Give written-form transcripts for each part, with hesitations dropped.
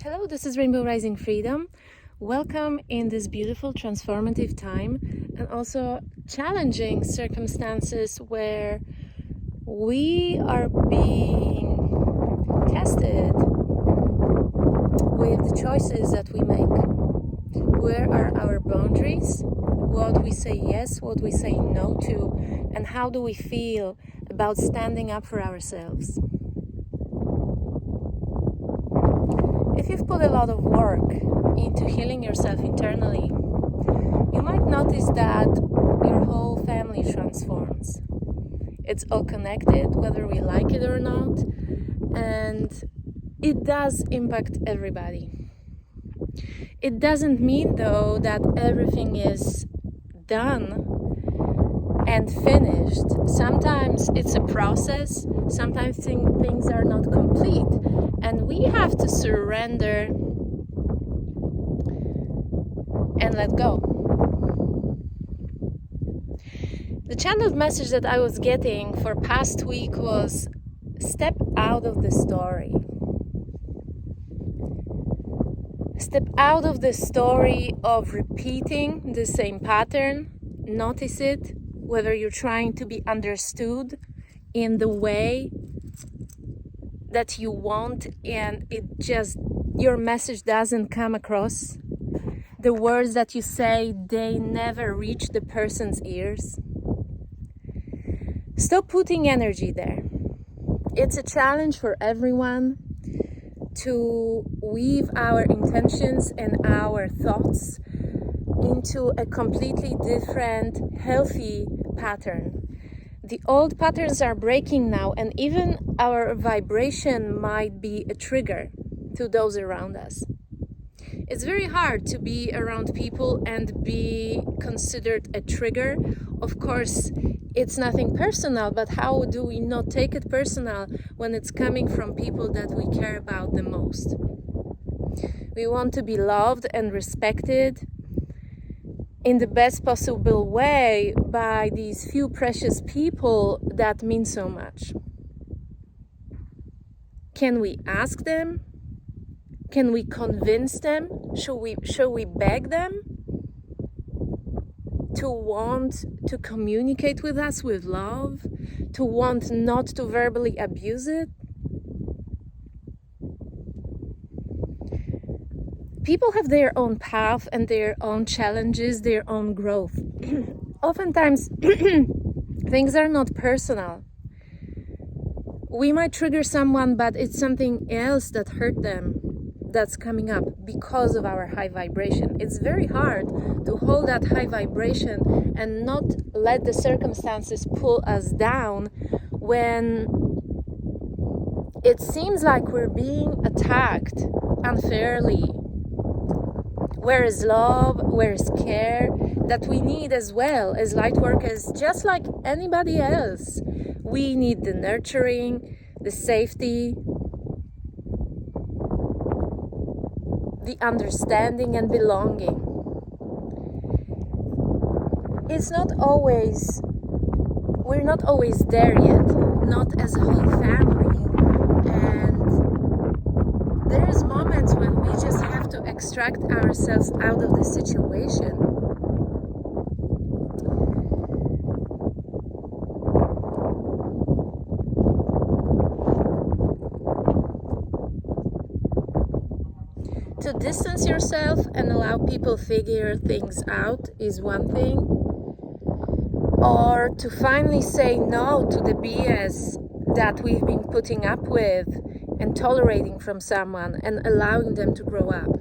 Hello, this is Rainbow Rising Freedom. Welcome in this beautiful transformative time and also challenging circumstances where we are being tested with the choices that we make. Where are our boundaries? What we say yes, what we say no to, and how do we feel about standing up for ourselves? If you've put a lot of work into healing yourself internally, you might notice that your whole family transforms. It's all connected, whether we like it or not, and it does impact everybody. It doesn't mean, though, that everything is done and finished. Sometimes it's a process, sometimes things are not complete, and we have to surrender and let go. The channeled message that I was getting for past week was step out of the story. Step out of the story of repeating the same pattern. Notice it, whether you're trying to be understood in the way that you want and your message doesn't come across. The words that you say, they never reach the person's ears. Stop putting energy there. It's a challenge for everyone to weave our intentions and our thoughts into a completely different, healthy pattern. The old patterns are breaking now, and even our vibration might be a trigger to those around us. It's very hard to be around people and be considered a trigger. Of course, it's nothing personal, but how do we not take it personal when it's coming from people that we care about the most? We want to be loved and respected in the best possible way by these few precious people that mean so much. Can we ask them? Can we convince them? Should we beg them to want to communicate with us with love? To want not to verbally abuse it? People have their own path and their own challenges, their own growth. Oftentimes, things are not personal. We might trigger someone, but it's something else that hurt them that's coming up because of our high vibration. It's very hard to hold that high vibration and not let the circumstances pull us down when it seems like we're being attacked unfairly. Where is love? Where is care that we need as well as light workers, just like anybody else? We need the nurturing, the safety, the understanding and belonging. We're not always there yet, not as a whole family. And there's moments when we just have to extract ourselves out of the situation. To distance yourself and allow people figure things out is one thing. Or to finally say no to the BS that we've been putting up with and tolerating from someone and allowing them to grow up.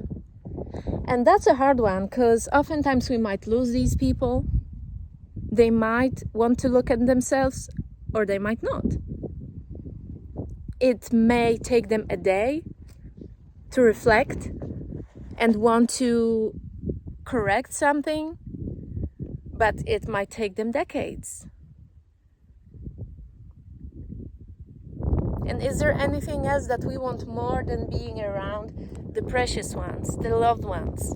And that's a hard one because oftentimes we might lose these people. They might want to look at themselves or they might not. It may take them a day to reflect and want to correct something, but it might take them decades. And is there anything else that we want more than being around the precious ones, the loved ones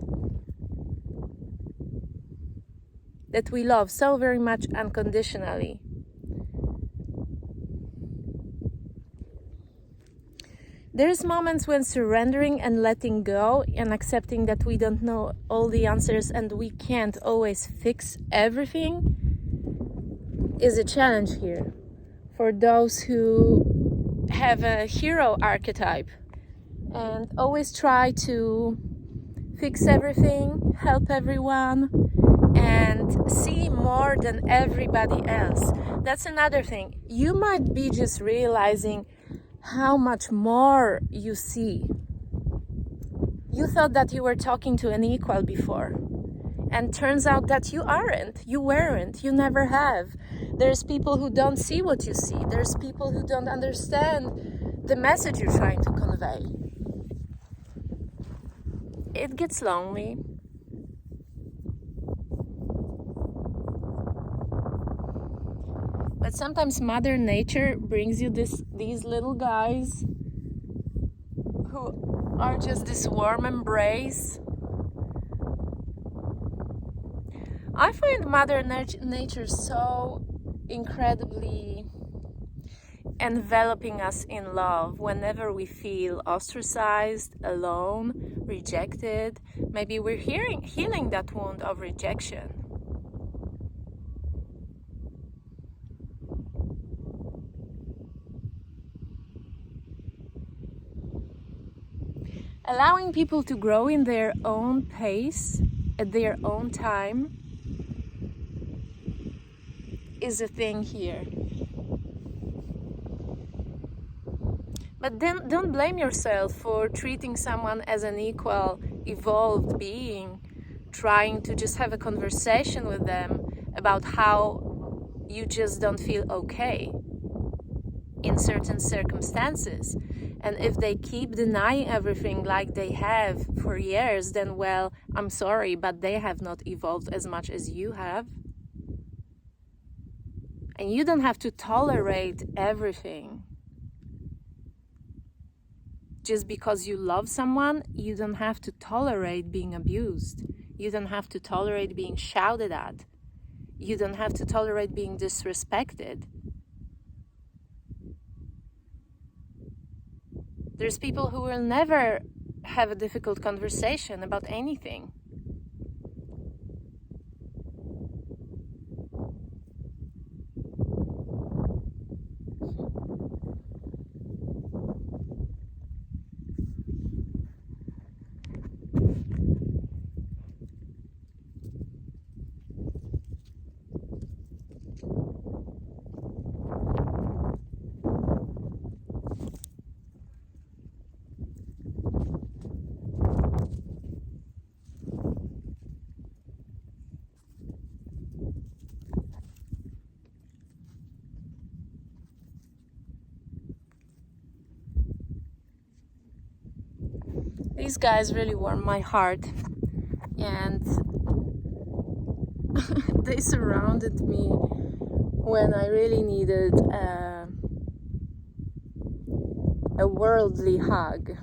that we love so very much unconditionally? There's moments when surrendering and letting go and accepting that we don't know all the answers and we can't always fix everything is a challenge here for those who have a hero archetype and always try to fix everything, help everyone, and see more than everybody else. That's another thing. You might be just realizing how much more you see. You thought that you were talking to an equal before, and turns out that you aren't, you weren't, you never have. There's people who don't see what you see. There's people who don't understand the message you're trying to convey. It gets lonely. But sometimes Mother Nature brings you these little guys who are just this warm embrace. I find Mother Nature so incredibly enveloping us in love whenever we feel ostracized, alone, rejected. Maybe we're healing that wound of rejection. Allowing people to grow in their own pace, at their own time, is a thing here. But then don't blame yourself for treating someone as an equal, evolved being, trying to just have a conversation with them about how you just don't feel okay in certain circumstances. And if they keep denying everything like they have for years, then well, I'm sorry, but they have not evolved as much as you have. And you don't have to tolerate everything. Just because you love someone, you don't have to tolerate being abused. You don't have to tolerate being shouted at. You don't have to tolerate being disrespected. There's people who will never have a difficult conversation about anything. These guys really warm my heart, and they surrounded me when I really needed a worldly hug.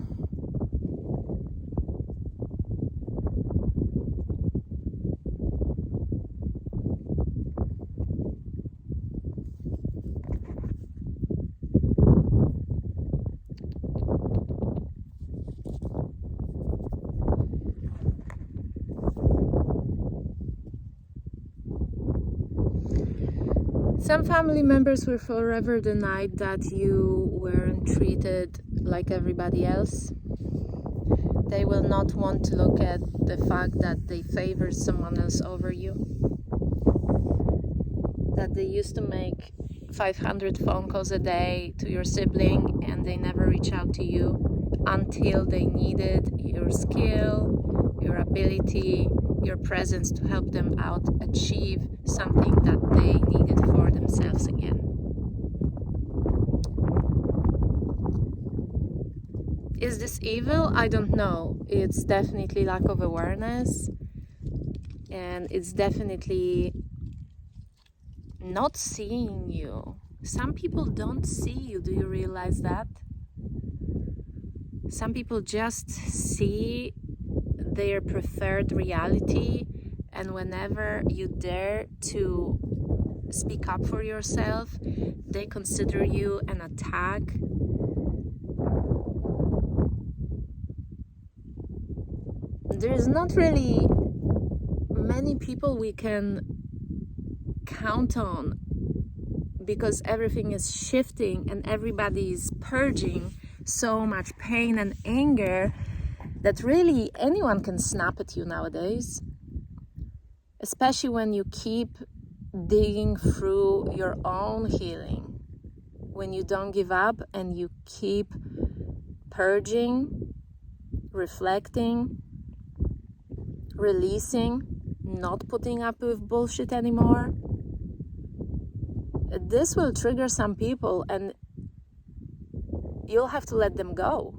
Some family members were forever denied that you weren't treated like everybody else. They will not want to look at the fact that they favored someone else over you. That they used to make 500 phone calls a day to your sibling and they never reach out to you until they needed your skill, your ability, your presence to help them out achieve something that they needed for themselves again. Is this evil? I don't know. It's definitely lack of awareness, and it's definitely not seeing you. Some people don't see you. Do you realize that? Some people just see their preferred reality, and whenever you dare to speak up for yourself, they consider you an attack. there's not really many people we can count on, because everything is shifting and everybody's purging so much pain and anger that really anyone can snap at you nowadays, especially when you keep digging through your own healing, when you don't give up and you keep purging, reflecting, releasing, not putting up with bullshit anymore. This will trigger some people and you'll have to let them go.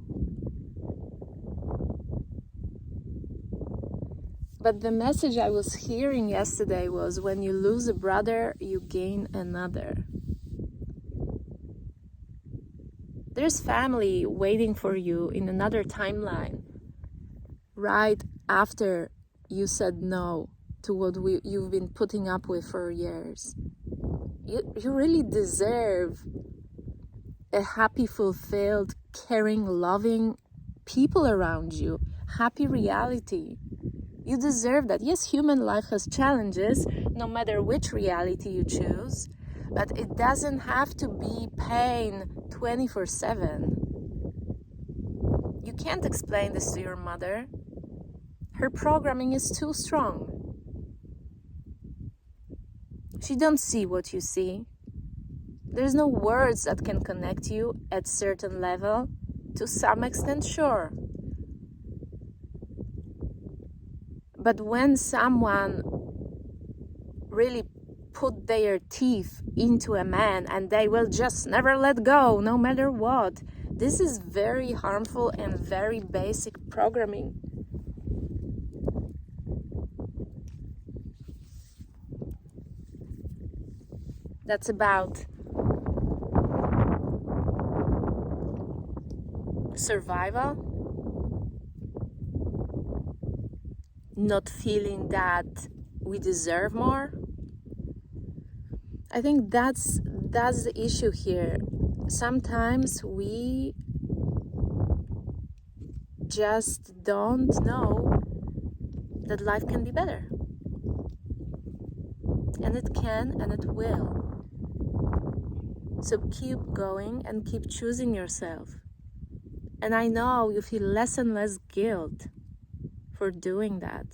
But the message I was hearing yesterday was, when you lose a brother, you gain another. There's family waiting for you in another timeline, right after you said no to what you've been putting up with for years. You really deserve a happy, fulfilled, caring, loving people around you, happy reality. You deserve that. Yes, human life has challenges, no matter which reality you choose, but it doesn't have to be pain 24/7. You can't explain this to your mother. Her programming is too strong. She don't see what you see. There's no words that can connect you at certain level. To some extent, sure. But when someone really put their teeth into a man and they will just never let go, no matter what, this is very harmful and very basic programming. That's about survival, not feeling that we deserve more. I think that's the issue here. Sometimes we just don't know that life can be better. And it can and it will. So keep going and keep choosing yourself. And I know you feel less and less guilt for doing that.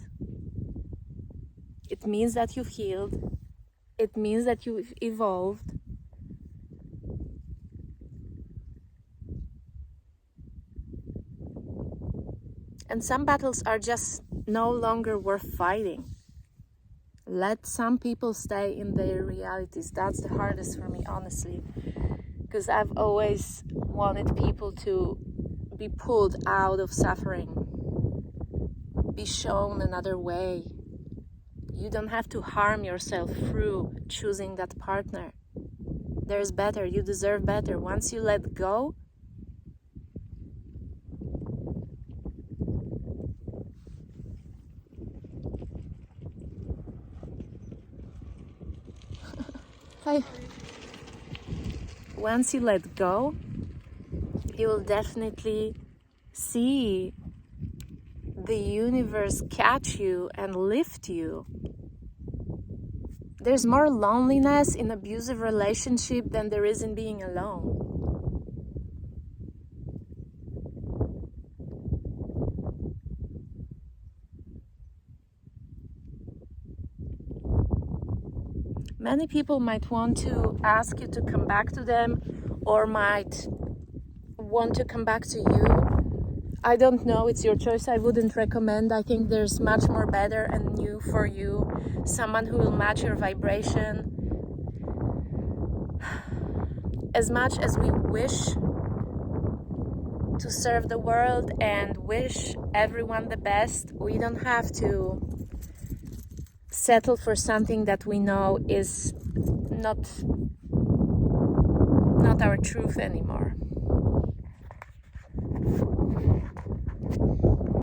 It means that you've healed. It means that you've evolved. And some battles are just no longer worth fighting. Let some people stay in their realities. That's the hardest for me, honestly. Because I've always wanted people to be pulled out of suffering, be shown another way. You don't have to harm yourself through choosing that partner. There's better. You deserve better. Once you let go, once you let go, you will definitely see the universe catch you and lift you. There's more loneliness in abusive relationship than there is in being alone. Many people might want to ask you to come back to them, or might want to come back to you. I don't know, it's your choice. I wouldn't recommend. I think there's much more better and new for you. Someone who will match your vibration. As much as we wish to serve the world and wish everyone the best, we don't have to settle for something that we know is not our truth anymore.